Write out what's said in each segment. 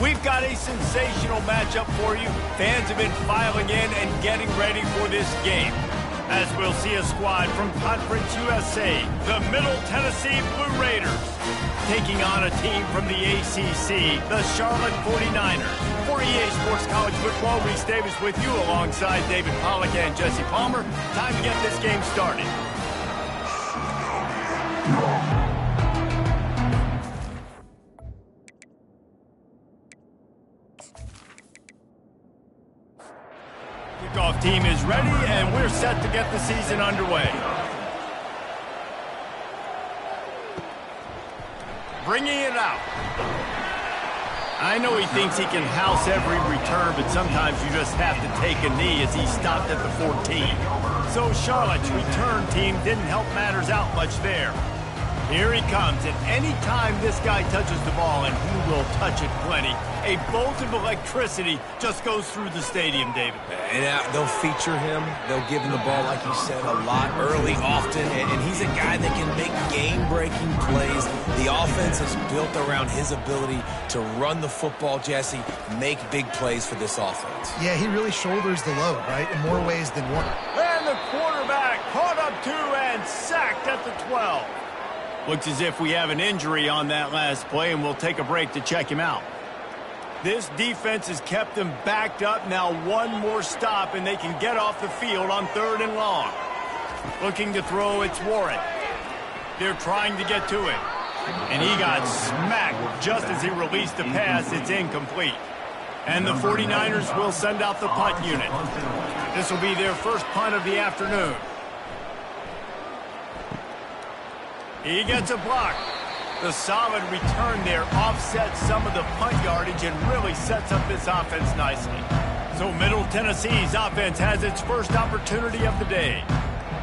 We've got a sensational matchup for you. Fans have been filing in and getting ready for this game, as we'll see a squad from Conference USA, the Middle Tennessee Blue Raiders, taking on a team from the ACC, the Charlotte 49ers. For EA Sports College Football, Reese Davis with you alongside David Pollack and Jesse Palmer. Time to get this game started. Kickoff team is ready, and we're set to get the season underway. Bringing it out. I know he thinks he can house every return, but sometimes you just have to take a knee as he stopped at the 14. So Charlotte's return team didn't help matters out much there. Here he comes, and any time this guy touches the ball, and he will touch it plenty, a bolt of electricity just goes through the stadium, David. And they'll feature him. They'll give him the ball, like you said, a lot, early, often, and he's a guy that can make game-breaking plays. The offense is built around his ability to run the football, Jesse, make big plays for this offense. Yeah, he really shoulders the load, right, in more ways than one. And the quarterback caught up to and sacked at the 12. Looks as if we have an injury on that last play, and we'll take a break to check him out. This defense has kept them backed up. Now one more stop, and they can get off the field on 3rd and long. Looking to throw, it's Warren. They're trying to get to him. And he got smacked just as he released the pass. It's incomplete. And the 49ers will send out the punt unit. This will be their first punt of the afternoon. He gets a block. The solid return there offsets some of the punt yardage and really sets up this offense nicely. So Middle Tennessee's offense has its first opportunity of the day.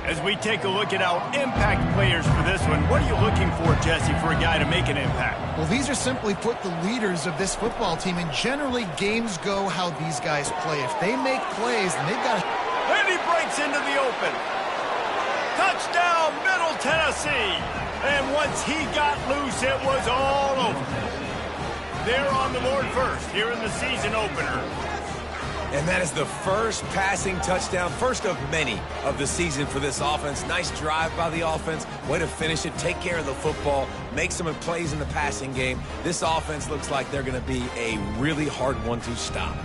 As we take a look at our impact players for this one, what are you looking for, Jesse, for a guy to make an impact? Well, these are simply put the leaders of this football team, and generally games go how these guys play. If they make plays, then they've got to... And he breaks into the open. Touchdown, Middle Tennessee! And once he got loose, it was all over. They're on the board first here in the season opener. And that is the first passing touchdown, first of many of the season for this offense. Nice drive by the offense. Way to finish it, take care of the football, make some plays in the passing game. This offense looks like they're going to be a really hard one to stop.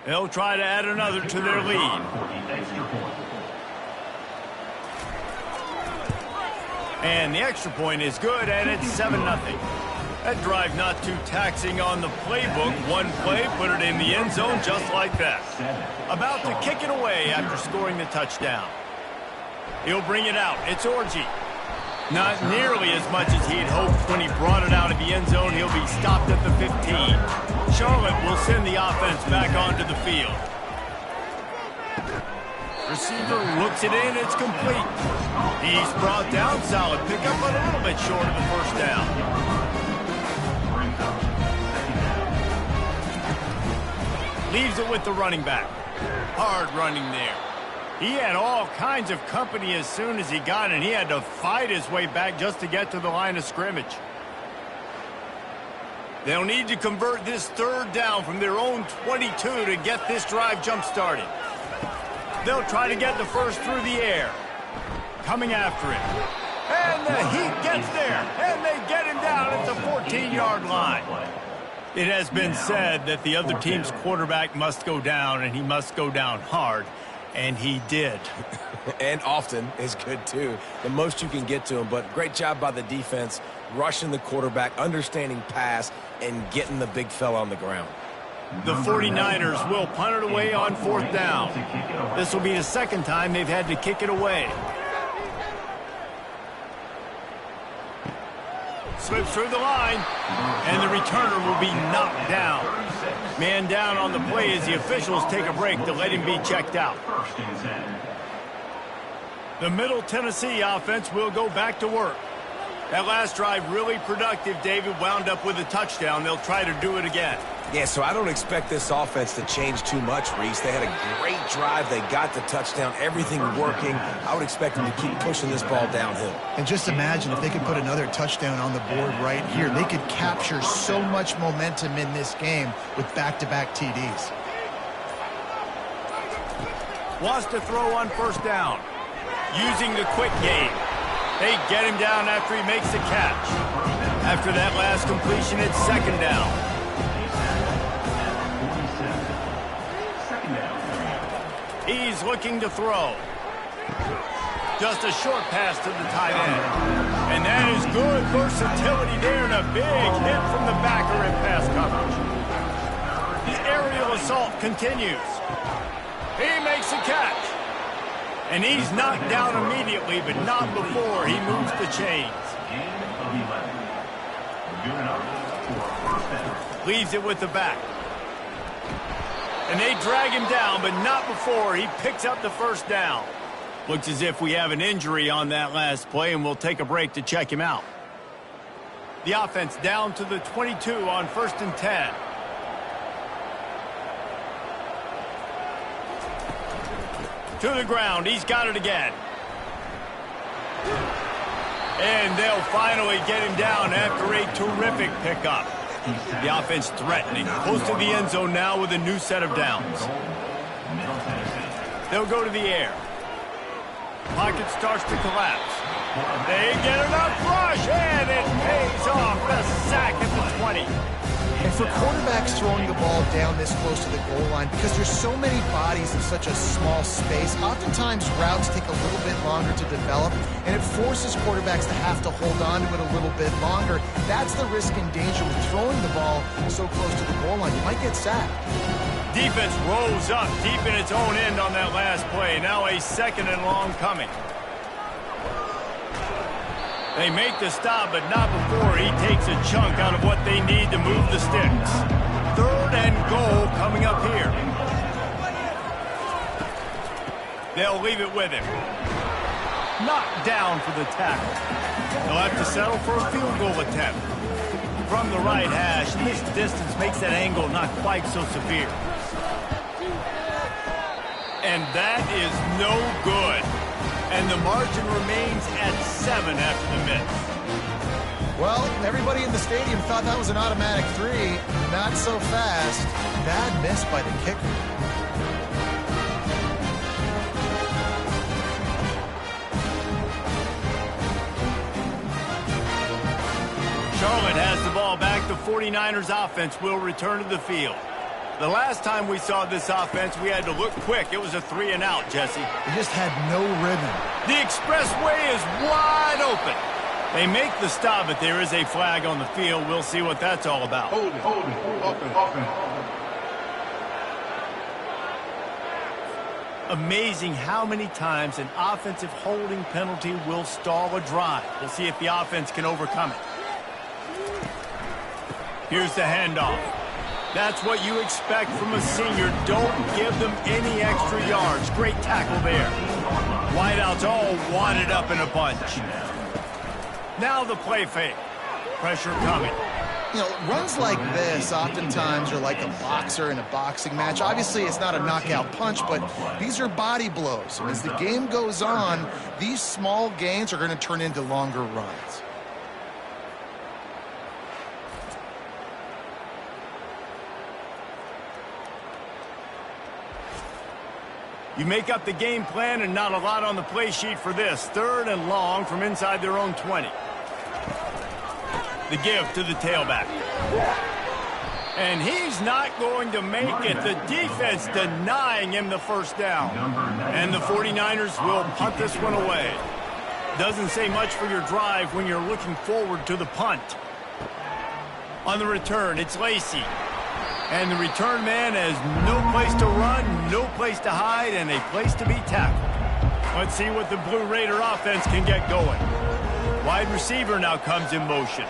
They'll try to add another to their lead. And the extra point is good, and it's 7-0. That drive not too taxing on the playbook. One play, put it in the end zone just like that. About to kick it away after scoring the touchdown. He'll bring it out. It's Orji. Not nearly as much as he had hoped when he brought it out of the end zone. He'll be stopped at the 15. Charlotte will send the offense back onto the field. Receiver looks it in. It's complete. He's brought down. Solid pickup, but a little bit short of the first down. Leaves it with the running back. Hard running there. He had all kinds of company as soon as he got it, and he had to fight his way back just to get to the line of scrimmage. They'll need to convert this 3rd down from their own 22 to get this drive jump-started. They'll try to get the first through the air. Coming after it. And the heat gets there, and they get him down at the 14-yard line. It has been said that the other team's quarterback must go down, and he must go down hard. And he did. And often is good, too. The most you can get to him, but great job by the defense, rushing the quarterback, understanding pass, and getting the big fella on the ground. The 49ers will punt it away on 4th down. This will be the second time they've had to kick it away. Slips through the line, and the returner will be knocked down. Man down on the play as the officials take a break to let him be checked out. The Middle Tennessee offense will go back to work. That last drive really productive, David. Wound up with a touchdown. They'll try to do it again. Yeah, so I don't expect this offense to change too much, Reese. They had a great drive. They got the touchdown. Everything working. I would expect them to keep pushing this ball downhill. And just imagine if they could put another touchdown on the board right here. They could capture so much momentum in this game with back-to-back TDs. Wants to throw on first down. Using the quick game. They get him down after he makes the catch. After that last completion, it's second down. He's looking to throw. Just a short pass to the tight end. And that is good versatility there and a big hit from the backer in pass coverage. The aerial assault continues. He makes a catch. And he's knocked down immediately, but not before he moves the chains. Leaves it with the back. And they drag him down, but not before he picks up the first down. Looks as if we have an injury on that last play, and we'll take a break to check him out. The offense down to the 22 on 1st and 10. To the ground. He's got it again. And they'll finally get him down after a terrific pickup. The offense threatening. Close to the end zone now with a new set of downs. They'll go to the air. Pocket starts to collapse. They get enough rush, and it pays off. The sack at the 20. And for quarterbacks throwing the ball down this close to the goal line, because there's so many bodies in such a small space, oftentimes routes take a little bit longer to develop, and it forces quarterbacks to have to hold on to it a little bit longer. That's the risk and danger with throwing the ball so close to the goal line. You might get sacked. Defense rolls up deep in its own end on that last play. Now a second and long coming. They make the stop, but not before he takes a chunk out of what they need to move the sticks. 3rd and goal coming up here. They'll leave it with him. Knocked down for the tackle. They'll have to settle for a field goal attempt. From the right hash, this distance makes that angle not quite so severe. And that is no good. And the margin remains at 7 after the miss. Well, everybody in the stadium thought that was an automatic 3. Not so fast. Bad miss by the kicker. Charlotte has the ball back. The 49ers offense will return to the field. The last time we saw this offense, we had to look quick. It was a 3 and out, Jesse. They just had no rhythm. The expressway is wide open. They make the stop, but there is a flag on the field. We'll see what that's all about. Hold it. Amazing how many times an offensive holding penalty will stall a drive. We'll see if the offense can overcome it. Here's the handoff. That's what you expect from a senior. Don't give them any extra yards. Great tackle there. Wideouts all wadded up in a bunch. Now the play fake. Pressure coming. You know, runs like this oftentimes are like a boxer in a boxing match. Obviously, it's not a knockout punch, but these are body blows. As the game goes on, these small gains are going to turn into longer runs. You make up the game plan and not a lot on the play sheet for this. 3rd and long from inside their own 20. The give to the tailback. And he's not going to make it. The defense denying him the first down. And the 49ers will punt this one away. Doesn't say much for your drive when you're looking forward to the punt. On the return, it's Lacey. And the return man has no place to run, no place to hide, and a place to be tackled. Let's see what the Blue Raider offense can get going. Wide receiver now comes in motion.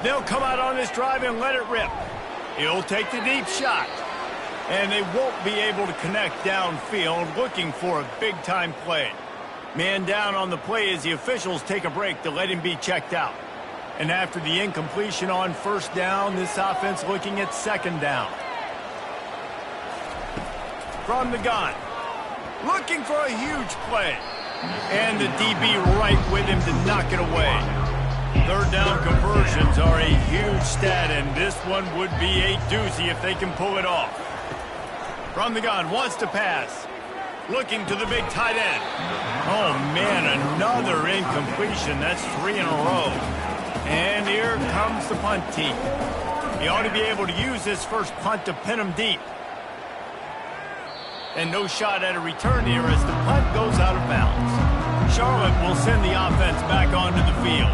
They'll come out on this drive and let it rip. He'll take the deep shot. And they won't be able to connect downfield, looking for a big-time play. Man down on the play as the officials take a break to let him be checked out. And after the incompletion on first down, this offense looking at second down. From the gun. Looking for a huge play. And the DB right with him to knock it away. Third down conversions are a huge stat, and this one would be a doozy if they can pull it off. From the gun, wants to pass. Looking to the big tight end. Oh, man, another incompletion. That's 3 in a row. And here comes the punt team. He ought to be able to use this first punt to pin him deep. And no shot at a return here as the punt goes out of bounds. Charlotte will send the offense back onto the field.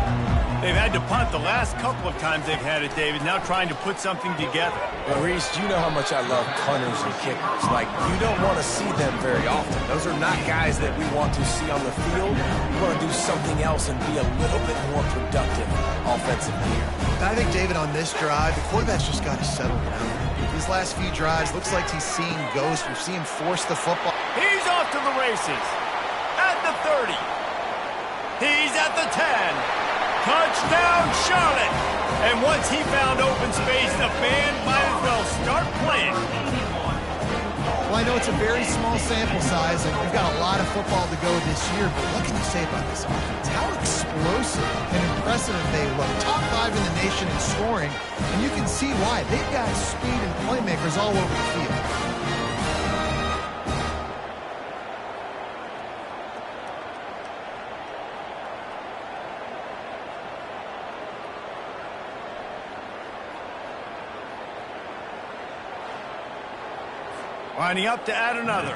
They've had to punt the last couple of times they've had it, David, now trying to put something together. Well, Reese, you know how much I love punters and kickers. Like, you don't want to see them very often. Those are not guys that we want to see on the field. We want to do something else and be a little bit more productive offensively here. I think, David, on this drive, the quarterback's just got to settle down. These last few drives, looks like he's seeing ghosts. We've seen him force the football. He's off to the races. At the 30. He's at the 10. Touchdown, Charlotte! And once he found open space, the band might as well start playing. Well, I know it's a very small sample size, and we've got a lot of football to go this year, but what can you say about this offense? How explosive and impressive they look. Top 5 in the nation in scoring, and you can see why. They've got speed and playmakers all over the field. Lining up to add another.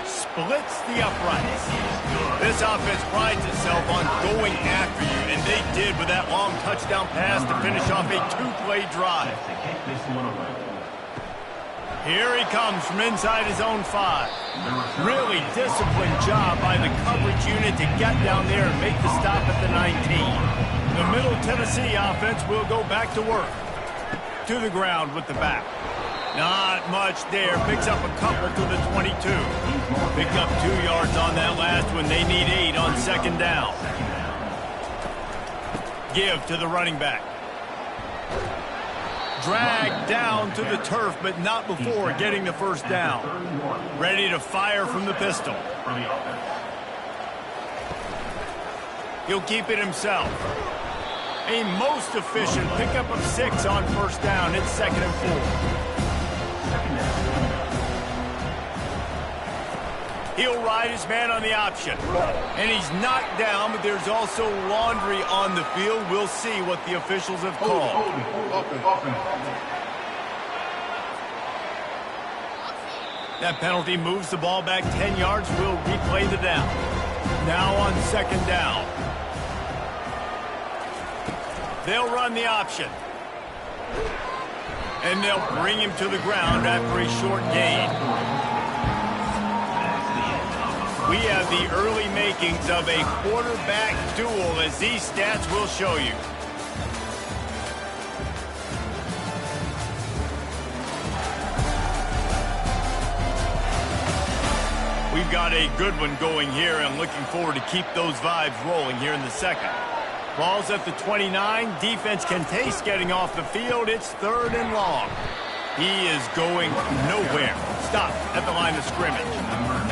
Splits the uprights. This offense prides itself on going after you, and they did with that long touchdown pass to finish off a 2-play drive. Here he comes from inside his own 5. Really disciplined job by the coverage unit to get down there and make the stop at the 19. The Middle Tennessee offense will go back to work. To the ground with the back. Not much there. Picks up a couple to the 22. Picked up 2 yards on that last one. They need 8 on second down. Give to the running back. Dragged down to the turf, but not before getting the first down. Ready to fire from the pistol. He'll keep it himself. A most efficient pickup of 6 on first down. It's 2nd and 4. He'll ride his man on the option. And he's knocked down, but there's also laundry on the field. We'll see what the officials have called. That penalty moves the ball back 10 yards. We'll replay the down. Now on second down. They'll run the option. And they'll bring him to the ground after a short gain. We have the early makings of a quarterback duel, as these stats will show you. We've got a good one going here, and looking forward to keep those vibes rolling here in the second. Ball's at the 29. Defense can taste getting off the field. It's 3rd and long. He is going nowhere. Stop at the line of scrimmage.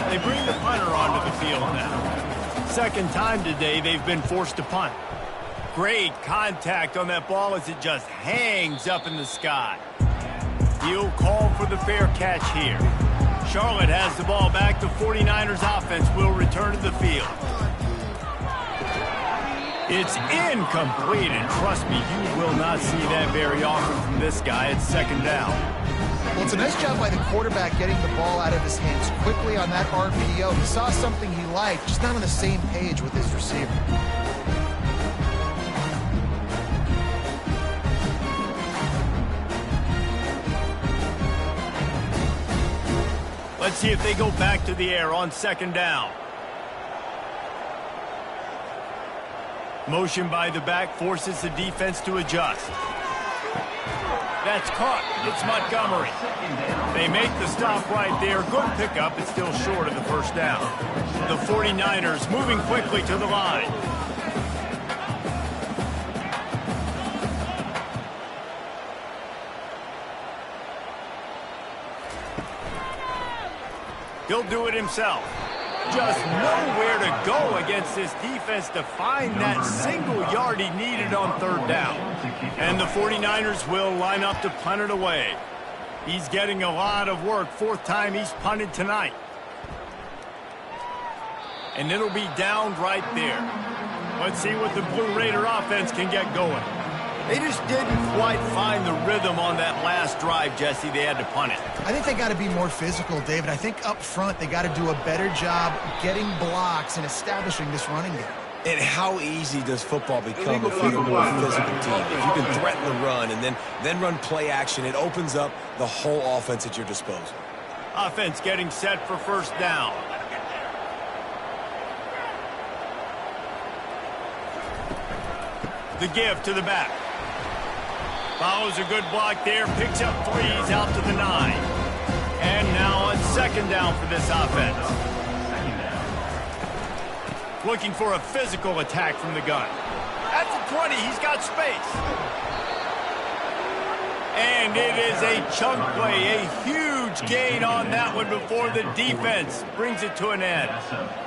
They bring the punter onto the field now. Second time today they've been forced to punt. Great contact on that ball as it just hangs up in the sky. He'll call for the fair catch here. Charlotte has the ball back. The 49ers offense will return to the field. It's incomplete, and trust me, you will not see that very often from this guy. It's second down. Well, it's a nice job by the quarterback getting the ball out of his hands quickly on that RPO. He saw something he liked, just not on the same page with his receiver. Let's see if they go back to the air on second down. Motion by the back forces the defense to adjust. That's caught. It's Montgomery. They make the stop right there. Good pickup. It's still short of the first down. The 49ers moving quickly to the line. He'll do it himself. Just nowhere to go against this defense to find that single yard he needed on third down. And the 49ers will line up to punt it away. He's getting a lot of work. Fourth time he's punted tonight. And it'll be downed right there. Let's see what the Blue Raider offense can get going. They just didn't quite find the rhythm on that last drive, Jesse. They had to punt it. I think they got to be more physical, David. I think up front they got to do a better job getting blocks and establishing this running game. And how easy does football become if you're a more physical team? If you can threaten the run and then run play action, it opens up the whole offense at your disposal. Offense getting set for first down. The give to the back. Follows a good block there, picks up threes out to the 9. And now on second down for this offense. Looking for a physical attack from the gun. At the 20, he's got space. And it is a chunk play, a huge gain on that one before the defense brings it to an end.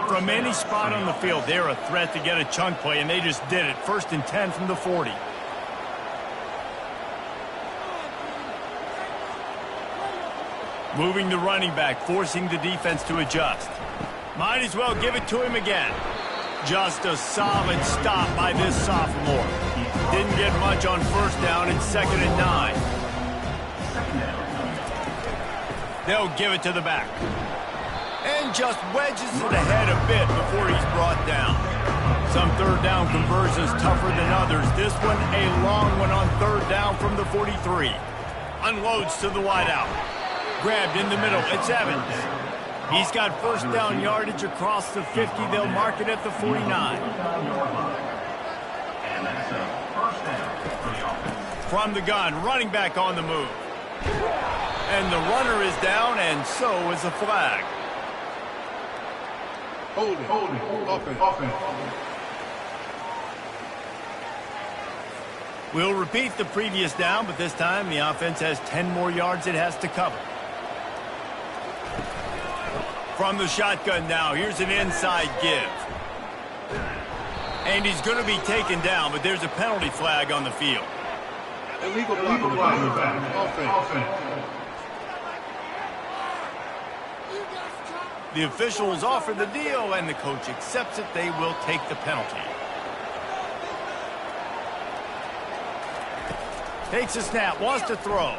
From any spot on the field, they're a threat to get a chunk play, and they just did it. First and 10 from the 40. Moving the running back, forcing the defense to adjust. Might as well give it to him again. Just a solid stop by this sophomore. Didn't get much on first down. It's second and 9. They'll give it to the back. And just wedges it ahead a bit before he's brought down. Some third down conversions tougher than others. This one a long one on third down from the 43. Unloads to the wideout. Grabbed in the middle. It's Evans. He's got first down yardage across the 50. They'll mark it at the 49. From the gun, running back on the move. And the runner is down, and so is a flag. Holding, offense. We'll repeat the previous down, but this time the offense has 10 more yards it has to cover. From the shotgun now, here's an inside give. And he's going to be taken down, but there's a penalty flag on the field. Illegal block. Offense. The officials offer the deal, and the coach accepts it. They will take the penalty. Takes a snap, wants to throw.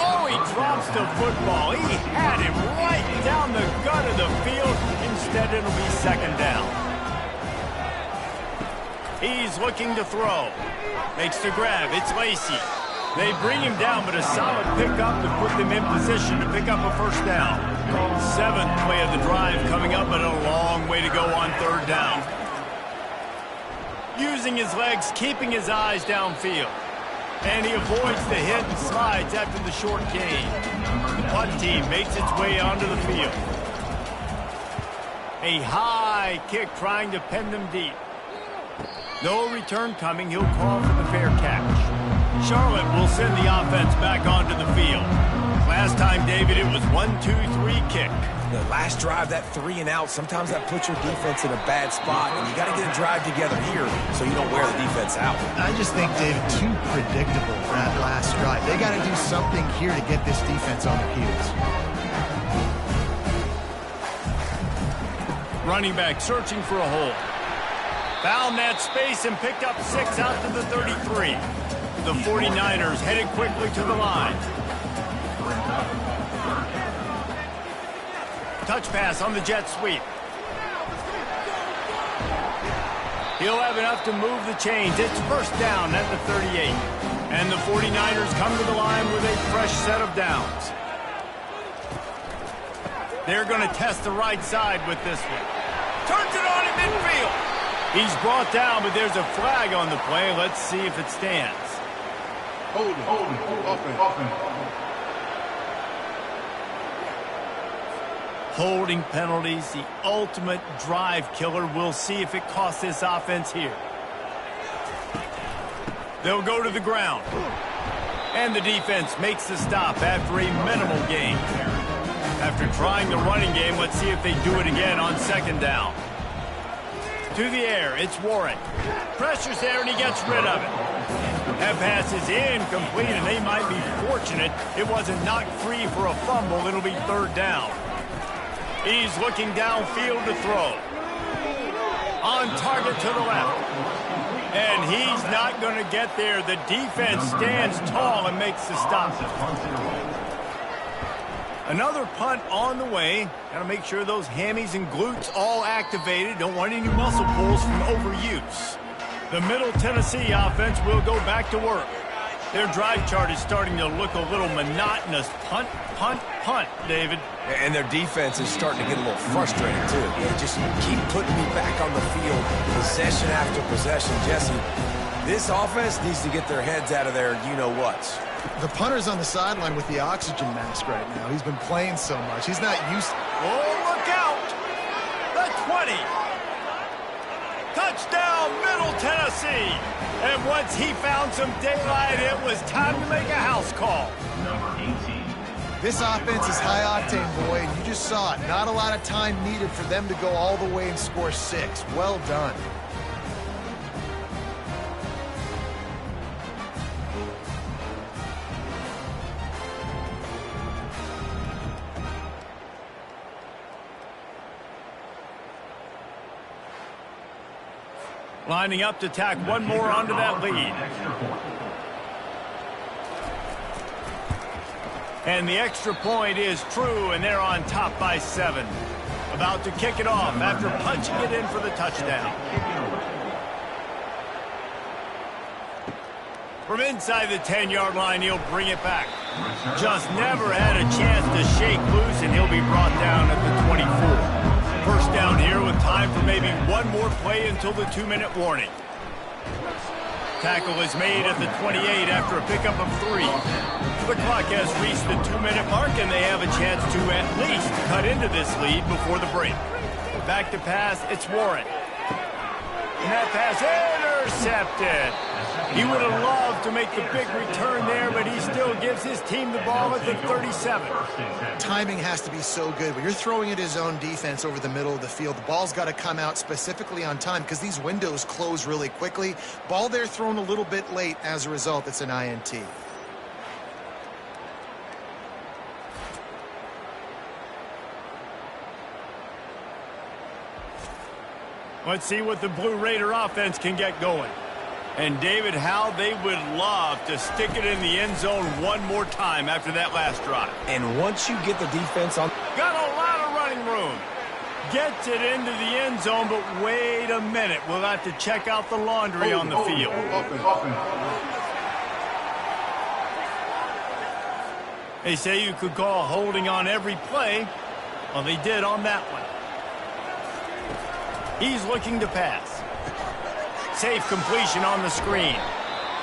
Oh, he drops the football. He had him right down the gut of the field. Instead, it'll be second down. He's looking to throw. Makes the grab. It's Lacey. They bring him down, but a solid pickup to put them in position to pick up a first down. Seventh play of the drive coming up, but a long way to go on third down. Using his legs, keeping his eyes downfield. And he avoids the hit and slides after the short gain. The punt team makes its way onto the field. A high kick trying to pen them deep. No return coming. He'll call for the fair catch. Charlotte will send the offense back onto the field. Last time, David, it was 1-2-3 kick. The last drive, that 3 and out, sometimes that puts your defense in a bad spot, and you got to get a drive together here so you don't wear the defense out. I just think, David, too predictable, that last drive. They got to do something here to get this defense on their heels. Running back searching for a hole. Found that space and picked up 6 out to the 33. The 49ers headed quickly to the line. Touch pass on the jet sweep. He'll have enough to move the chains. It's first down at the 38. And the 49ers come to the line with a fresh set of downs. They're going to test the right side with this one. Turns it on in midfield. He's brought down, but there's a flag on the play. Let's see if it stands. Offense. Holding penalties, the ultimate drive killer. We'll see if it costs this offense here. They'll go to the ground. And the defense makes the stop after a minimal gain. After trying the running game, let's see if they do it again on second down. To the air, it's Warren. Pressure's there, and he gets rid of it. That pass is incomplete, and they might be fortunate it wasn't knocked free for a fumble. It'll be third down. He's looking downfield to throw. On target to the left. And he's not going to get there. The defense stands tall and makes the stop. Another punt on the way. Got to make sure those hammies and glutes all activated. Don't want any muscle pulls from overuse. The Middle Tennessee offense will go back to work. Their drive chart is starting to look a little monotonous. Punt, punt, punt, David. And their defense is starting to get a little frustrated, too. They just keep putting me back on the field, possession after possession. Jesse, this offense needs to get their heads out of their you-know-whats. The punter's on the sideline with the oxygen mask right now. He's been playing so much. He's not used to... Oh, look out! The 20. Touchdown, Middle Tennessee. And once he found some daylight, it was time to make a house call. Number 18. This offense is high-octane, boy, and you just saw it. Not a lot of time needed for them to go all the way and score 6. Well done. Lining up to tack one more onto that lead. And the extra point is true, and they're on top by 7. About to kick it off after punching it in for the touchdown. From inside the 10-yard line, he'll bring it back. Just never had a chance to shake loose, and he'll be brought down at the 24. First down here with time for maybe one more play until the 2-minute warning. Tackle is made at the 28 after a pickup of 3. The clock has reached the 2-minute mark, and they have a chance to at least cut into this lead before the break. Back to pass, it's Warren. And that pass intercepted. He would have loved to make the big return there, but he still gives his team the ball at the 37. Timing has to be so good. When you're throwing at his own defense over the middle of the field, the ball's got to come out specifically on time because these windows close really quickly. Ball there thrown a little bit late. As a result, it's an INT. Let's see what the Blue Raider offense can get going. And, David, how they would love to stick it in the end zone one more time after that last drive. And once you get the defense on... Got a lot of running room. Gets it into the end zone, but wait a minute. We'll have to check out the laundry on the field. They say you could call holding on every play. Well, they did on that one. He's looking to pass. Safe completion on the screen.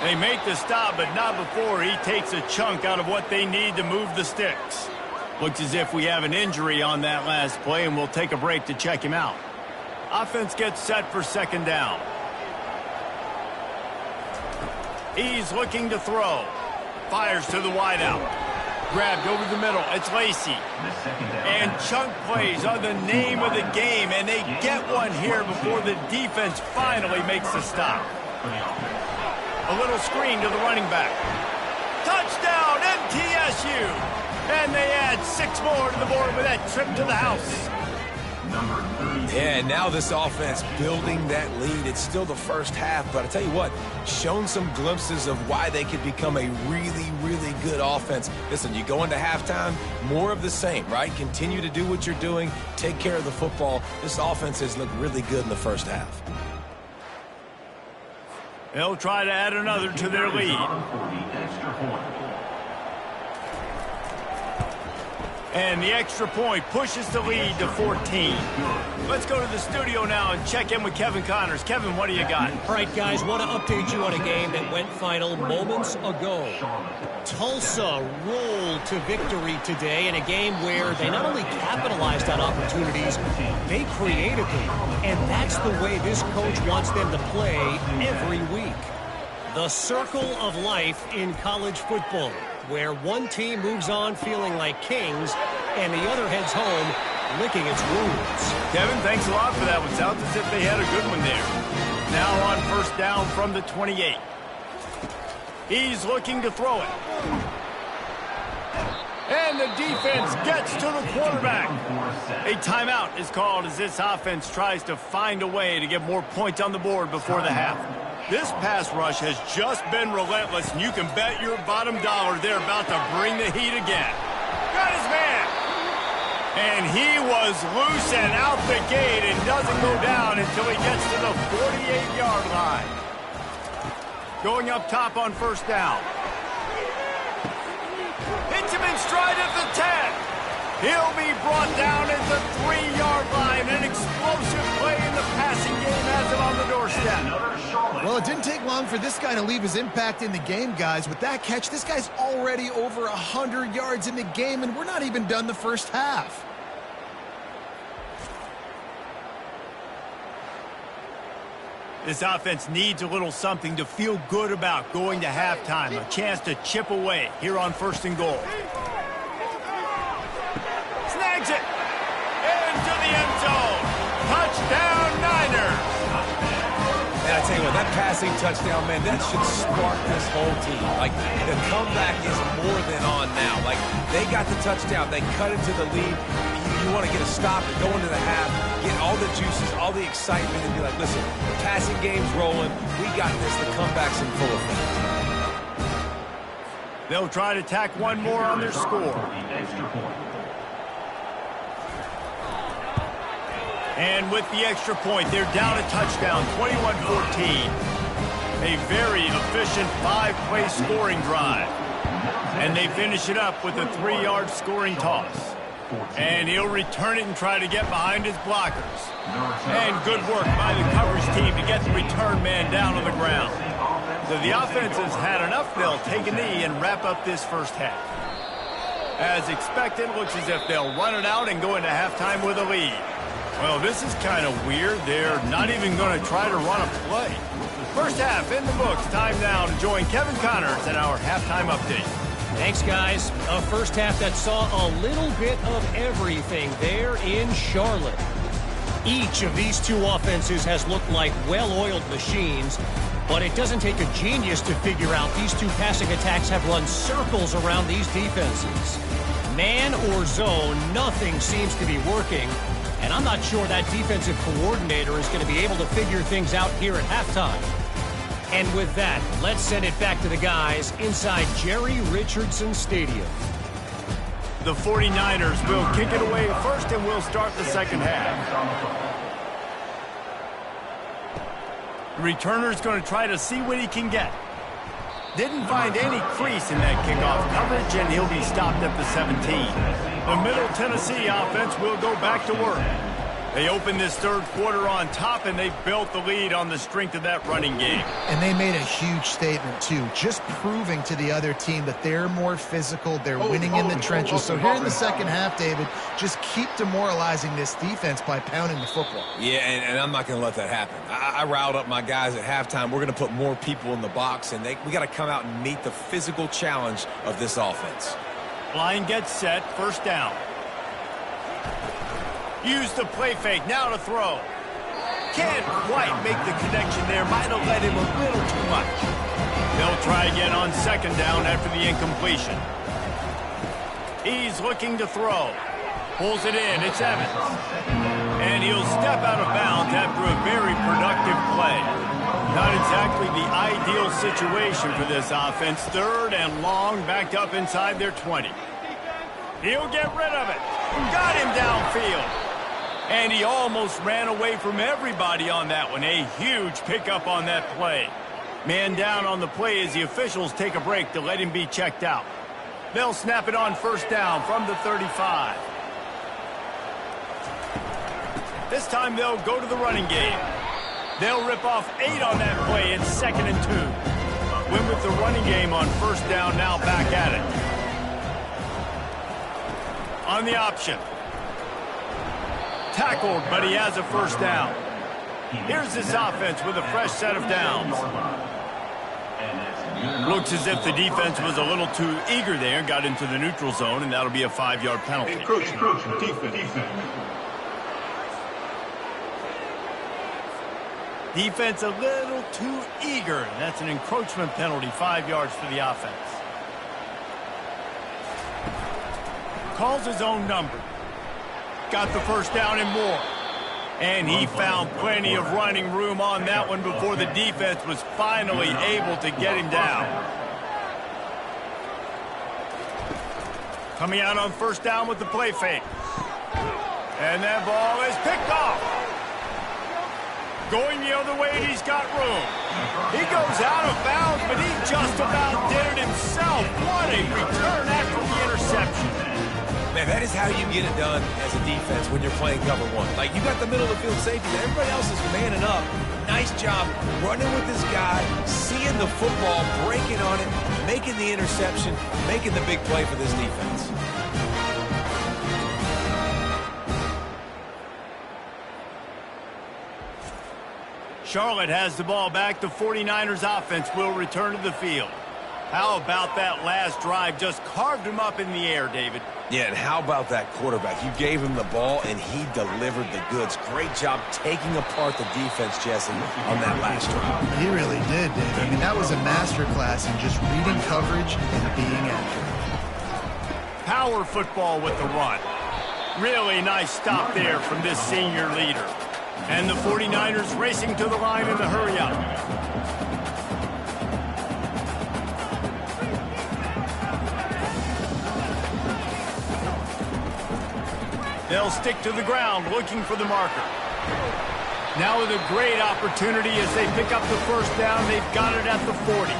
They make the stop, but not before he takes a chunk out of what they need to move the sticks. Looks as if we have an injury on that last play, and we'll take a break to check him out. Offense gets set for second down. He's looking to throw. Fires to the wideout. Grabbed over the middle. It's Lacy. And chunk plays are the name of the game, and they get one here before the defense finally makes the stop. A little screen to the running back. Touchdown, MTSU! And they add 6 more to the board with that trip to the house. Yeah, now this offense building that lead. It's still the first half, but I tell you what, shown some glimpses of why they could become a really, really good offense. Listen, you go into halftime, more of the same, right? Continue to do what you're doing, take care of the football. This offense has looked really good in the first half. They'll try to add another to their lead. And the extra point pushes the lead to 14. Let's go to the studio now and check in with Kevin Connors. Kevin, what do you got? All right, guys, want to update you on a game that went final moments ago. Tulsa rolled to victory today in a game where they not only capitalized on opportunities, they created them. And that's the way this coach wants them to play every week. The circle of life in college football, where one team moves on feeling like kings and the other heads home licking its wounds. Kevin, thanks a lot for that one. Sounds as if they had a good one there. Now on first down from the 28. He's looking to throw it. And the defense gets to the quarterback. A timeout is called as this offense tries to find a way to get more points on the board before the half. This pass rush has just been relentless, and you can bet your bottom dollar they're about to bring the heat again. Got his man. And he was loose and out the gate and doesn't go down until he gets to the 48-yard line. Going up top on first down. Hits him in stride at the 10. He'll be brought down at the 3-yard line. An explosive play in the passing game has him on the doorstep. Well, it didn't take long for this guy to leave his impact in the game, guys. With that catch, this guy's already over 100 yards in the game, and we're not even done the first half. This offense needs a little something to feel good about going to halftime. A chance to chip away here on first and goal. Snags it. Into the end zone. Touchdown, Niners. And I tell you what, that passing touchdown, man, that should spark this whole team. Like, the comeback is more than on now. Like, they got the touchdown. They cut into the lead. You want to get a stop and go into the half, get all the juices, all the excitement, and be like, listen, the passing game's rolling. We got this. The comeback's in full effect. They'll try to tack one more on their score. And with the extra point, they're down a touchdown, 21-14. A very efficient 5-play scoring drive. And they finish it up with a 3-yard scoring toss. And he'll return it and try to get behind his blockers. And good work by the coverage team to get the return man down on the ground. So the offense has had enough. They'll take a knee and wrap up this first half. As expected, looks as if they'll run it out and go into halftime with a lead. Well, this is kind of weird. They're not even going to try to run a play. First half in the books. Time now to join Kevin Connors at our halftime update. Thanks, guys. A first half that saw a little bit of everything there in Charlotte. Each of these two offenses has looked like well-oiled machines, but it doesn't take a genius to figure out these two passing attacks have run circles around these defenses. Man or zone, nothing seems to be working, and I'm not sure that defensive coordinator is going to be able to figure things out here at halftime. And with that, let's send it back to the guys inside Jerry Richardson Stadium. The 49ers will kick it away first, and we'll start the second half. The returner's going to try to see what he can get. Didn't find any crease in that kickoff coverage, and he'll be stopped at the 17. The Middle Tennessee offense will go back to work. They opened this third quarter on top, and they built the lead on the strength of that running game. And they made a huge statement, too, just proving to the other team that they're more physical, they're winning in the trenches. So here in the second half, David, just keep demoralizing this defense by pounding the football. Yeah, and I'm not going to let that happen. I riled up my guys at halftime. We're going to put more people in the box, and we got to come out and meet the physical challenge of this offense. Line gets set, first down. Use the play fake, now to throw. Can't quite make the connection there. Might have led him a little too much. They'll try again on second down after the incompletion. He's looking to throw. Pulls it in, it's Evans. And he'll step out of bounds after a very productive play. Not exactly the ideal situation for this offense. Third and long, backed up inside their 20. He'll get rid of it. Got him downfield. And he almost ran away from everybody on that one. A huge pickup on that play. Man down on the play as the officials take a break to let him be checked out. They'll snap it on first down from the 35. This time they'll go to the running game. They'll rip off 8 on that play. It's 2nd and 2. Win with the running game on first down, now back at it. On the option. Tackled, but he has a first down. Here's this offense with a fresh set of downs. Looks as if the defense was a little too eager there, got into the neutral zone, and that'll be a 5-yard penalty. Encroachment. Defense. Defense a little too eager. That's an encroachment penalty, 5 yards for the offense. Calls his own number. Got the first down and more. And he found plenty of running room on that one before the defense was finally able to get him down. Coming out on first down with the play fake. And that ball is picked off. Going the other way, and he's got room. He goes out of bounds, but he just about did it himself. What a return after the interception. Man, that is how you get it done as a defense when you're playing cover one. Like, you got the middle of the field safety, but everybody else is manning up. Nice job running with this guy, seeing the football, breaking on it, making the interception, making the big play for this defense. Charlotte has the ball back. The 49ers offense will return to the field. How about that last drive? Just carved him up in the air, David. Yeah, and how about that quarterback? You gave him the ball, and he delivered the goods. Great job taking apart the defense, Jesse, on that last drive. He really did, David. I mean, that was a masterclass in just reading coverage and being accurate. Power football with the run. Really nice stop there from this senior leader. And the 49ers racing to the line in the hurry-up. They'll stick to the ground looking for the marker. Now with a great opportunity as they pick up the first down. They've got it at the 40.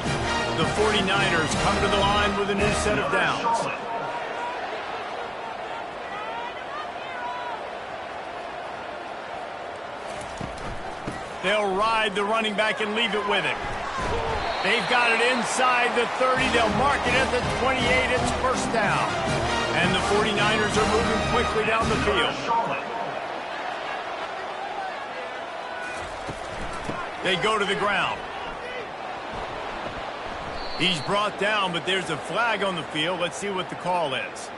The 49ers come to the line with a new set of downs. They'll ride the running back and leave it with him. They've got it inside the 30. They'll mark it at the 28. It's first down. And the 49ers are moving quickly down the field. They go to the ground. He's brought down, but there's a flag on the field. Let's see what the call is.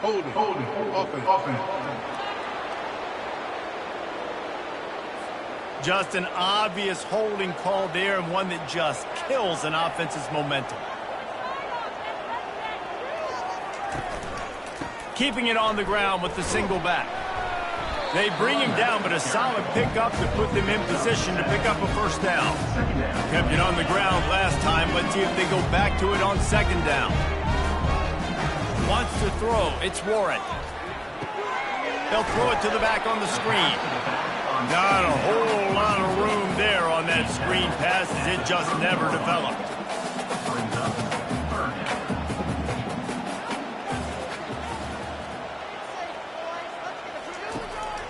Holding. Offense. Just an obvious holding call there, and one that just kills an offense's momentum. Keeping it on the ground with the single back. They bring him down, but a solid pickup to put them in position to pick up a first down. Kept it on the ground last time. Let's see if they go back to it on second down. Wants to throw. It's Warren. They'll throw it to the back on the screen. Not a whole lot of room there on that screen pass as it just never developed.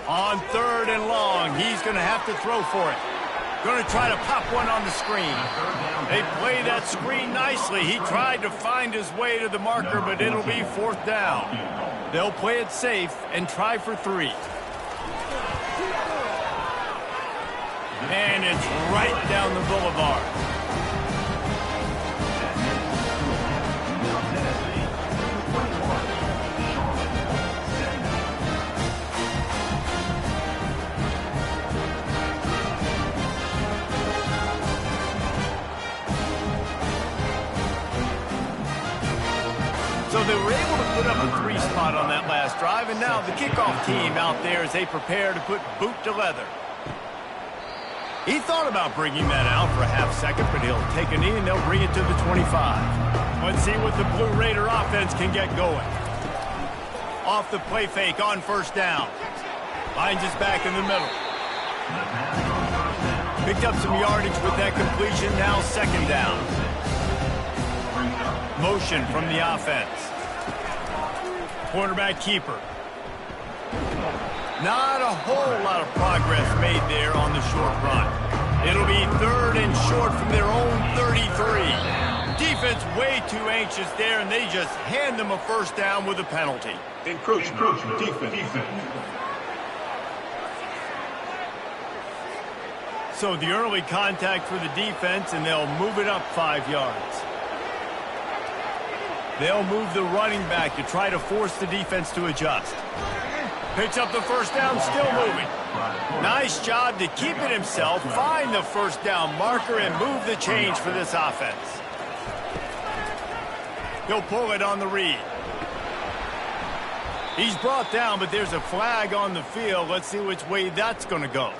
On third and long, he's going to have to throw for it. Going to try to pop one on the screen. They play that screen nicely. He tried to find his way to the marker, but it'll be fourth down. They'll play it safe and try for 3. And it's right down the boulevard. So they were able to put up a 3 spot on that last drive, and now the kickoff team out there as they prepare to put boot to leather. He thought about bringing that out for a half second, but he'll take a knee and they'll bring it to the 25. Let's see what the Blue Raider offense can get going. Off the play fake on first down. Finds his back in the middle. Picked up some yardage with that completion, now second down. Motion from the offense. Quarterback keeper. Not a whole lot of progress made there on the short run. It'll be 3rd and short from their own 33. Defense way too anxious there, and they just hand them a first down with a penalty. Encroachment. Defense. So the early contact for the defense, and they'll move it up 5 yards. They'll move the running back to try to force the defense to adjust. Picks up the first down, still moving. Nice job to keep it himself, find the first down marker, and move the change for this offense. He'll pull it on the read. He's brought down, but there's a flag on the field. Let's see which way that's going to go.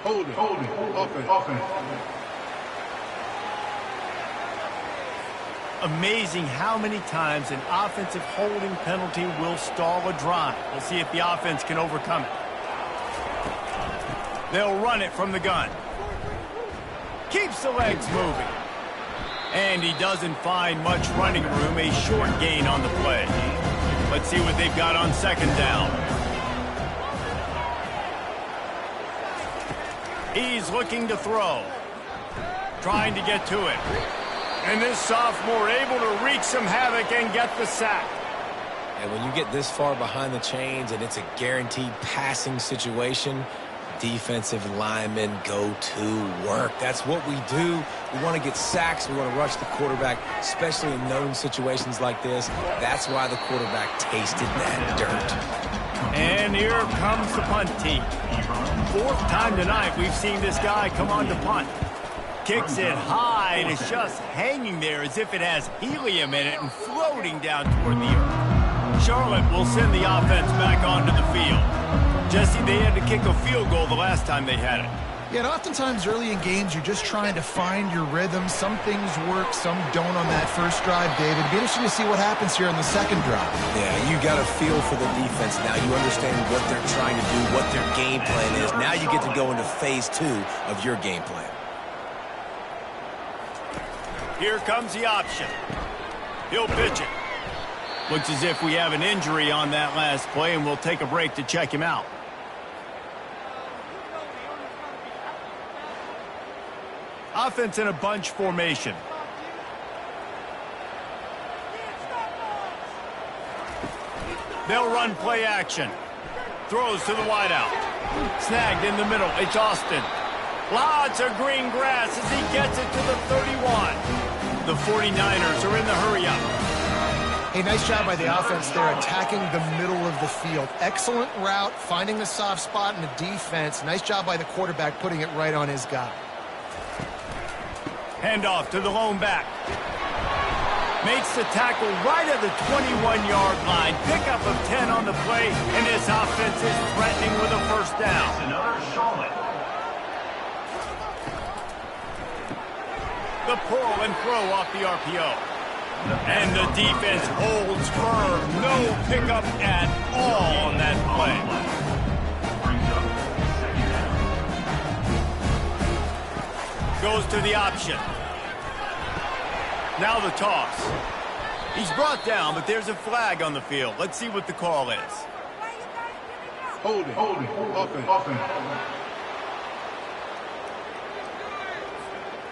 Holding. Offense. Amazing how many times an offensive holding penalty will stall a drive. We'll see if the offense can overcome it. They'll run it from the gun. Keeps the legs moving. And he doesn't find much running room, a short gain on the play. Let's see what they've got on second down. He's looking to throw. Trying to get to it. And this sophomore able to wreak some havoc and get the sack. And when you get this far behind the chains and it's a guaranteed passing situation, defensive linemen go to work. That's what we do. We want to get sacks. We want to rush the quarterback, especially in known situations like this. That's why the quarterback tasted that dirt. And here comes the punt team. 4th time tonight we've seen this guy come on to punt. Kicks it high, and it's just hanging there as if it has helium in it and floating down toward the earth. Charlotte will send the offense back onto the field. Jesse, they had to kick a field goal the last time they had it. Yeah, and oftentimes early in games, you're just trying to find your rhythm. Some things work, some don't on that first drive, David. It'd be interesting to see what happens here on the second drive. Yeah, you got a feel for the defense now. You understand what they're trying to do, what their game plan is. Now you get to go into phase 2 of your game plan. Here comes the option. He'll pitch it. Looks as if we have an injury on that last play, and we'll take a break to check him out. Offense in a bunch formation. They'll run play action. Throws to the wideout. Snagged in the middle. It's Austin. Lots of green grass as he gets it to the 31. The 49ers are in the hurry-up. Hey, nice job by the offense there, attacking the middle of the field. Excellent route, finding the soft spot in the defense. Nice job by the quarterback, putting it right on his guy. Handoff to the lone back. Makes the tackle right at the 21-yard line. Pickup of 10 on the play, and this offense is threatening with a first down. Another Charlotte. The pull and throw off the RPO. And the defense holds firm. No pickup at all on that play. Goes to the option. Now the toss. He's brought down, but there's a flag on the field. Let's see what the call is. Holding. Offense.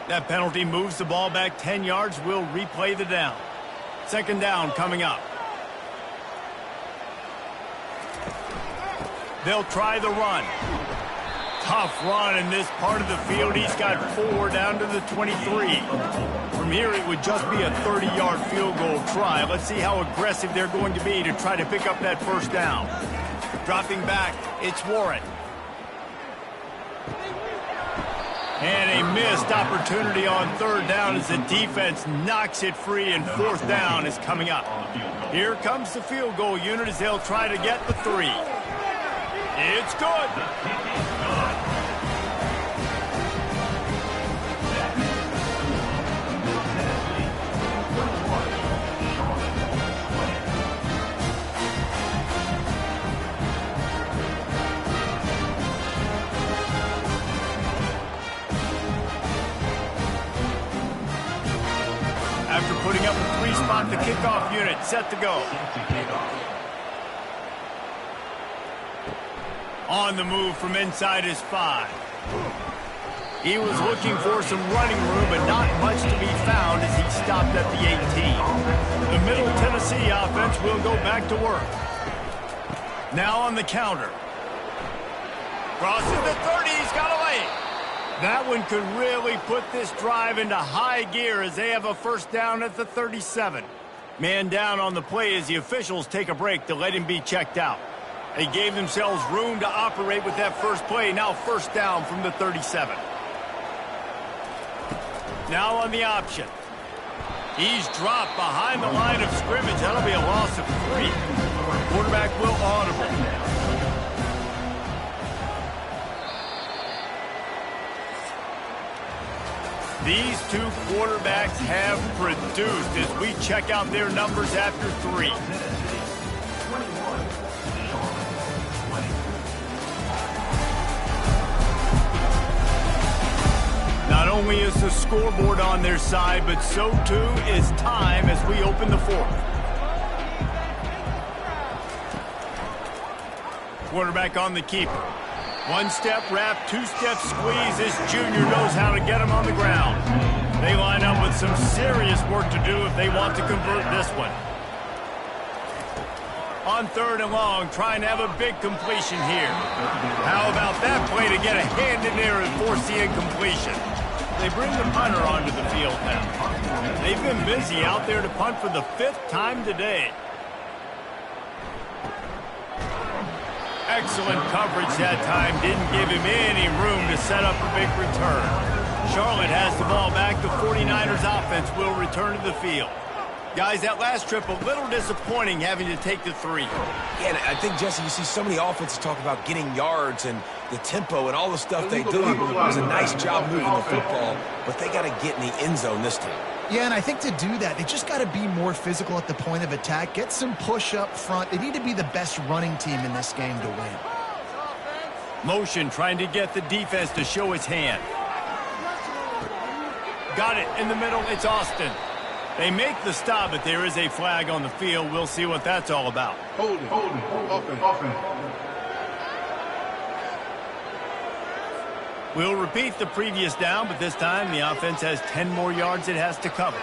That penalty moves the ball back 10 yards. We'll replay the down. Second down coming up. They'll try the run. Tough run in this part of the field. He's got 4 down to the 23. From here, it would just be a 30-yard field goal try. Let's see how aggressive they're going to be to try to pick up that first down. Dropping back, it's Warren. And a missed opportunity on third down as the defense knocks it free, and fourth down is coming up. Here comes the field goal unit as they'll try to get the 3. It's good. After putting up a 3 got the kickoff unit set to go. On the move from inside his 5. He was looking for some running room, but not much to be found as he stopped at the 18. The Middle Tennessee offense will go back to work. Now on the counter. Crosses the 30, he's got away. That one could really put this drive into high gear as they have a first down at the 37. Man down on the play as the officials take a break to let him be checked out. They gave themselves room to operate with that first play. Now first down from the 37. Now on the option. He's dropped behind the line of scrimmage. That'll be a loss of 3. Quarterback will audible. These two quarterbacks have produced as we check out their numbers after 3. Not only is the scoreboard on their side, but so too is time as we open the 4th. Quarterback on the keeper. 1-step wrap, 2-step squeeze. This junior knows how to get him on the ground. They line up with some serious work to do if they want to convert this one. On 3rd and long, trying to have a big completion here. How about that play to get a hand in there and force the incompletion? They bring the punter onto the field now. They've been busy out there to punt for the 5th time today. Excellent coverage that time. Didn't give him any room to set up a big return. Charlotte has the ball back. The 49ers offense will return to the field. Guys, that last trip a little disappointing having to take the 3. Yeah, and I think, Jesse, you see so many offenses talk about getting yards and the tempo and all the stuff they do. It was a nice job moving the football, but they got to get in the end zone this time. Yeah, and I think to do that, they just got to be more physical at the point of attack, get some push up front. They need to be the best running team in this game to win. Motion trying to get the defense to show its hand. Got it in the middle. It's Austin. They make the stop, but there is a flag on the field. We'll see what that's all about. Hold it. Offense. We'll repeat the previous down, but this time the offense has 10 more yards it has to cover.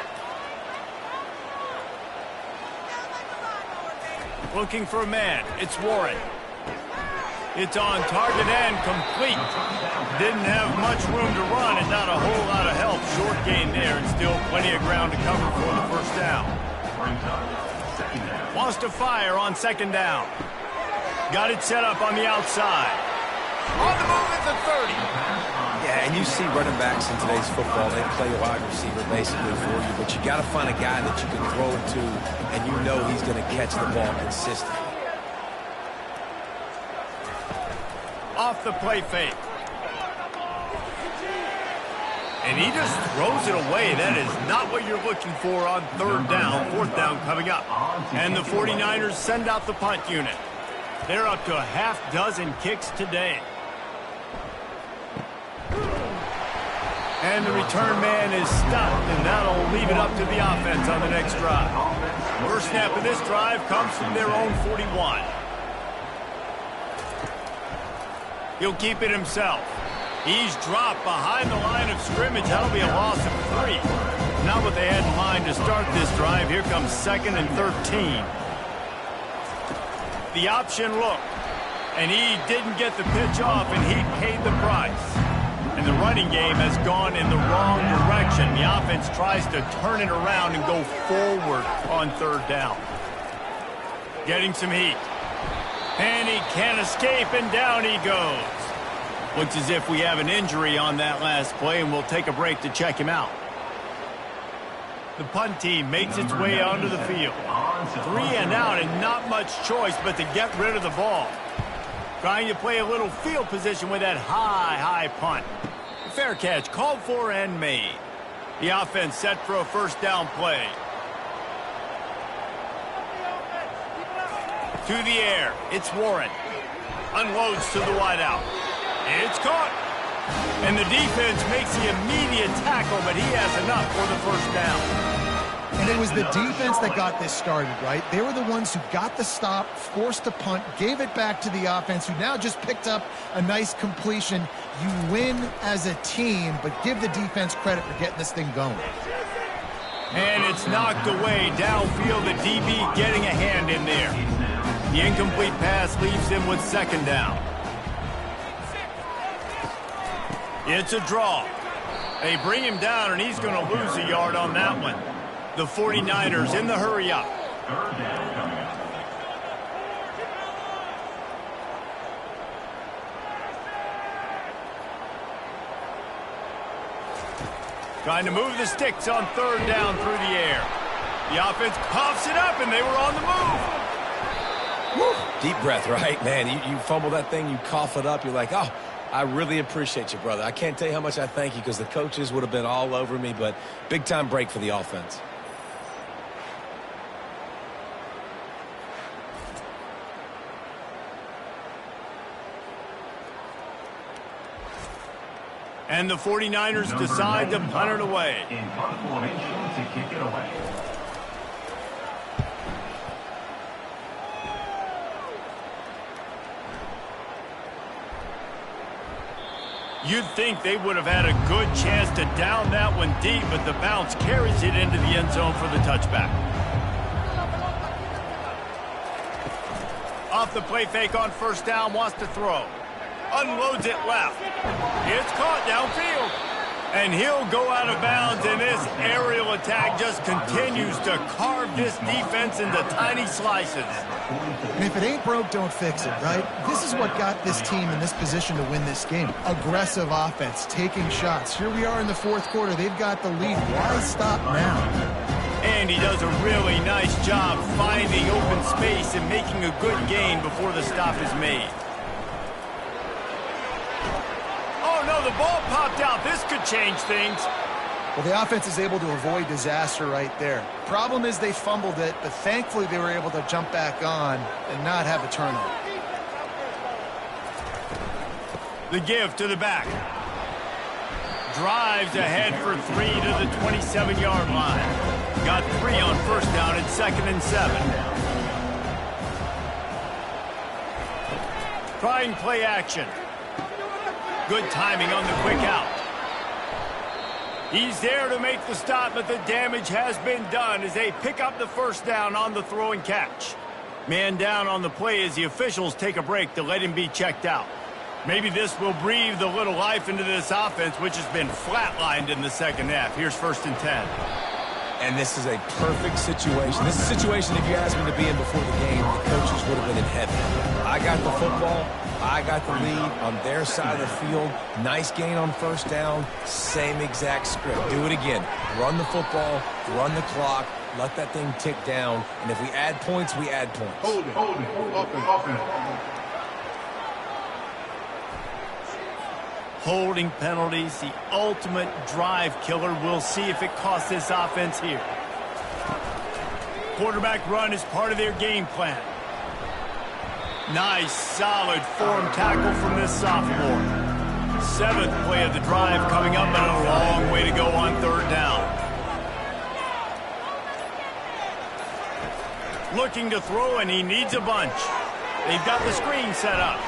Looking for a man. It's Warren. It's on target and complete. Didn't have much room to run and not a whole lot of help. Short gain there and still plenty of ground to cover for the first down. Wants to fire on 2nd down. Got it set up on the outside. On the move at the 30. Yeah, and you see running backs in today's football, they play wide receiver basically for you, but you got to find a guy that you can throw it to, and you know he's going to catch the ball consistently. Off the play fake. And he just throws it away. That is not what you're looking for on 3rd down. 4th down coming up. And the 49ers send out the punt unit. They're up to a half-dozen kicks today. And the return man is stopped, and that'll leave it up to the offense on the next drive. First snap of this drive comes from their own 41. He'll keep it himself. He's dropped behind the line of scrimmage. That'll be a loss of 3. Not what they had in mind to start this drive. Here comes 2nd and 13. The option look. And he didn't get the pitch off, and he paid the price. And the running game has gone in the wrong direction. The offense tries to turn it around and go forward on 3rd down. Getting some heat. And he can't escape, and down he goes. Looks as if we have an injury on that last play, and we'll take a break to check him out. The punt team makes its way onto the field. 3 and out, and not much choice but to get rid of the ball. Trying to play a little field position with that high punt. Fair catch, called for and made. The offense set for a first down play. To the air, it's Warren. Unloads to the wideout. It's caught. And the defense makes the immediate tackle, but he has enough for the first down. And And it was the defense that got this started, right? They were the ones who got the stop, forced a punt, gave it back to the offense, who now just picked up a nice completion. You win as a team, but give the defense credit for getting this thing going. And it's knocked away downfield. The DB getting a hand in there. The incomplete pass leaves him with second down. It's a draw. They bring him down, and he's going to lose a yard on that one. The 49ers in the hurry up. Third down coming up. Trying to move the sticks on third down through the air. The offense coughs it up, and they were on the move. Woo. Deep breath, right? Man, you fumble that thing, you cough it up, you're like, oh, I really appreciate you, brother. I can't tell you how much I thank you because the coaches would have been all over me, but big-time break for the offense. And the 49ers decide to punt it away. In punt formation to kick it away. You'd think they would have had a good chance to down that one deep, but the bounce carries it into the end zone for the touchback. Off the play fake on first down, wants to throw. Unloads it left. It's caught downfield. And he'll go out of bounds, and this aerial attack just continues to carve this defense into tiny slices. And if it ain't broke, don't fix it, right? This is what got this team in this position to win this game. Aggressive offense, taking shots. Here we are in the fourth quarter. They've got the lead. Why stop now? And he does a really nice job finding open space and making a good gain before the stop is made. Oh, no, the ball popped out. This could change things. Well, the offense is able to avoid disaster right there. Problem is they fumbled it, but thankfully they were able to jump back on and not have a turnover. The give to the back. Drives ahead for 3 to the 27-yard line. Got 3 on first down at 2nd and 7. Trying play action. Good timing on the quick out. He's there to make the stop, but the damage has been done as they pick up the first down on the throw and catch. Man down on the play as the officials take a break to let him be checked out. Maybe this will breathe a little life into this offense, which has been flatlined in the second half. Here's 1st and 10. And this is a perfect situation. This is a situation, if you asked me to be in before the game, the coaches would have been in heaven. I got the football. I got the lead on their side of the field. Nice gain on first down. Same exact script. Do it again. Run the football. Run the clock. Let that thing tick down. And if we add points, we add points. Hold it. Offense. Holding penalties, the ultimate drive killer. We'll see if it costs this offense here. Quarterback run is part of their game plan. Nice, solid form tackle from this sophomore. 7th play of the drive coming up, and a long way to go on third down. Looking to throw, and he needs a bunch. They've got the screen set up.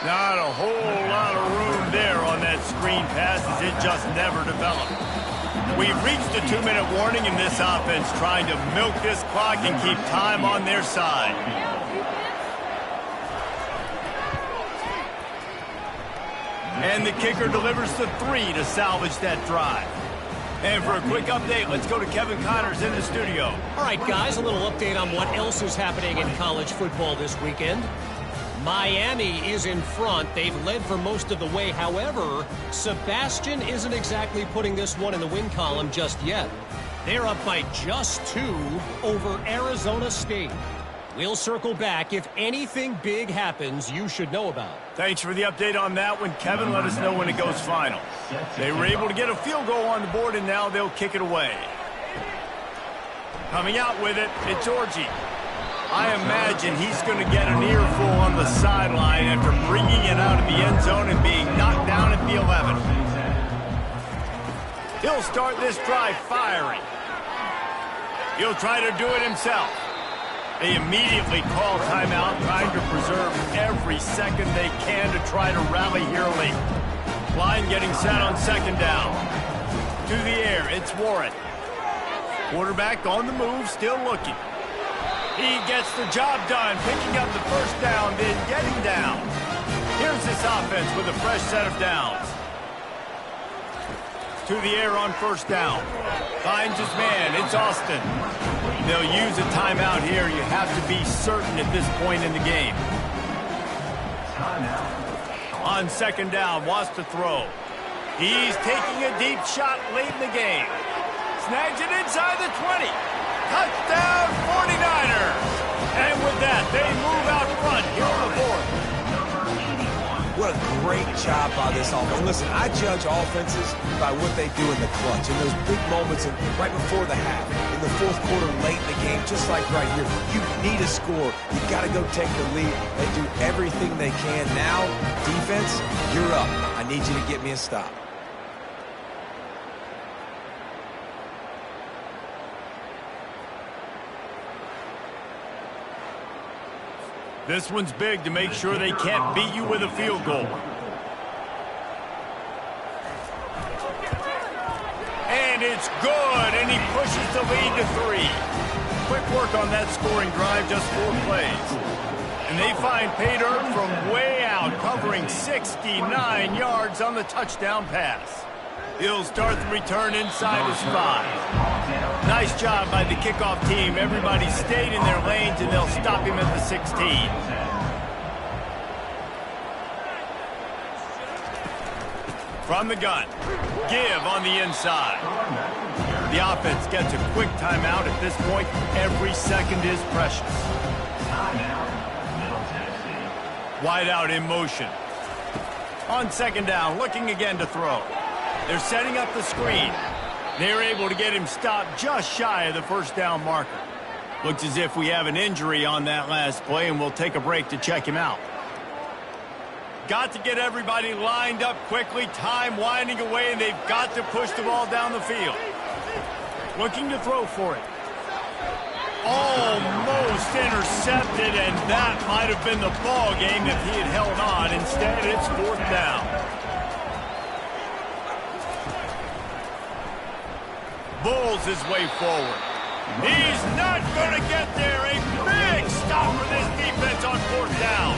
Not a whole lot of room there on that screen pass as it just never developed. We've reached a 2-minute warning in this offense, trying to milk this clock and keep time on their side. And the kicker delivers the 3 to salvage that drive. And for a quick update, let's go to Kevin Connors in the studio. All right, guys, a little update on what else is happening in college football this weekend. Miami is in front. They've led for most of the way. However, Sebastian isn't exactly putting this one in the win column just yet. They're up by just 2 over Arizona State. We'll circle back. If anything big happens, you should know about. Thanks for the update on that one, Kevin. Let us know when it goes final. They were able to get a field goal on the board, and now they'll kick it away. Coming out with it, it's Orji. I imagine he's going to get an earful on the sideline after bringing it out of the end zone and being knocked down at the 11. He'll start this drive firing. He'll try to do it himself. They immediately call timeout, trying to preserve every second they can to try to rally here late. Line getting set on second down. To the air, it's Warren. Quarterback on the move, still looking. He gets the job done, picking up the first down, then getting down. Here's this offense with a fresh set of downs. To the air on first down. Finds his man, it's Austin. They'll use a timeout here. You have to be certain at this point in the game. On second down, wants to throw. He's taking a deep shot late in the game. Snags it inside the 20. Touchdown 49ers. And with that, they move out front here in the fourth. What a great job by this offense. And listen, I judge offenses by what they do in the clutch. In those big moments right before the half, in the fourth quarter, late in the game, just like right here. You need a score. You got to go take the lead. They do everything they can. Now, defense, you're up. I need you to get me a stop. This one's big to make sure they can't beat you with a field goal. And it's good, and he pushes the lead to 3. Quick work on that scoring drive, just 4 plays. And they find pay dirt from way out, covering 69 yards on the touchdown pass. He'll start the return inside his 5. Nice job by the kickoff team. Everybody stayed in their lanes, and they'll stop him at the 16. From the gun, give on the inside. The offense gets a quick timeout at this point. Every second is precious. Wide out in motion. On second down, looking again to throw. They're setting up the screen. They're able to get him stopped just shy of the first down marker. Looks as if we have an injury on that last play, and we'll take a break to check him out. Got to get everybody lined up quickly. Time winding away, and they've got to push the ball down the field. Looking to throw for it. Almost intercepted, and that might have been the ball game if he had held on. Instead, it's fourth down. Bulls his way forward. He's not going to get there. A big stop for this defense on fourth down.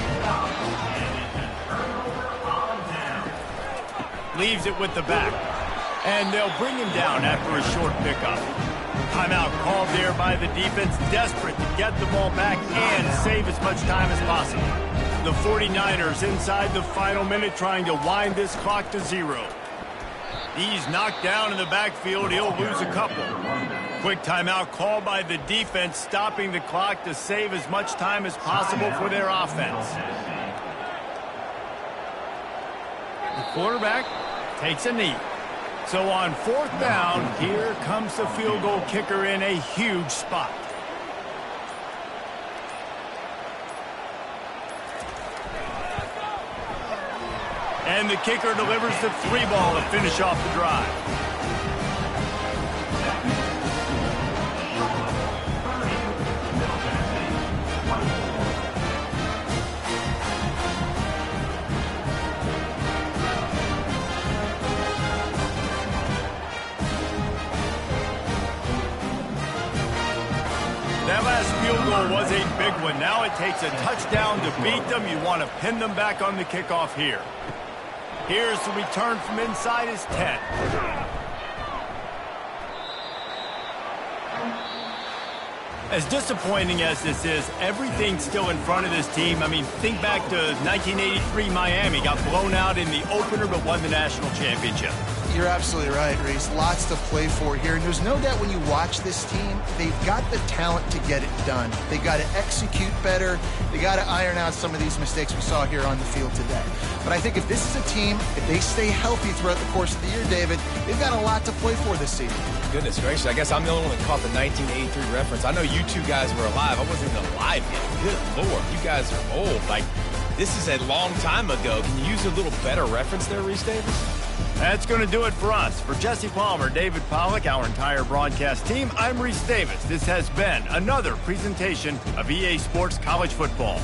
Leaves it with the back. And they'll bring him down after a short pickup. Timeout called there by the defense, desperate to get the ball back and save as much time as possible. The 49ers inside the final minute trying to wind this clock to 0. He's knocked down in the backfield. He'll lose a couple. Quick timeout called by the defense, stopping the clock to save as much time as possible for their offense. The quarterback takes a knee. So on fourth down, here comes the field goal kicker in a huge spot. And the kicker delivers the 3 ball to finish off the drive. That last field goal was a big one. Now it takes a touchdown to beat them. You want to pin them back on the kickoff here. Here's the return from inside his 10. As disappointing as this is, everything's still in front of this team. I mean, think back to 1983 Miami. Got blown out in the opener but won the national championship. You're absolutely right, Reese. Lots to play for here. And there's no doubt when you watch this team, they've got the talent to get it done. They got to execute better. They got to iron out some of these mistakes we saw here on the field today. But I think if this is a team, if they stay healthy throughout the course of the year, David, they've got a lot to play for this season. Goodness gracious, I guess I'm the only one that caught the 1983 reference. I know you two guys were alive. I wasn't even alive yet. Good Lord, you guys are old. Like, this is a long time ago. Can you use a little better reference there, Reese Davis? That's going to do it for us. For Jesse Palmer, David Pollack, our entire broadcast team, I'm Reese Davis. This has been another presentation of EA Sports College Football.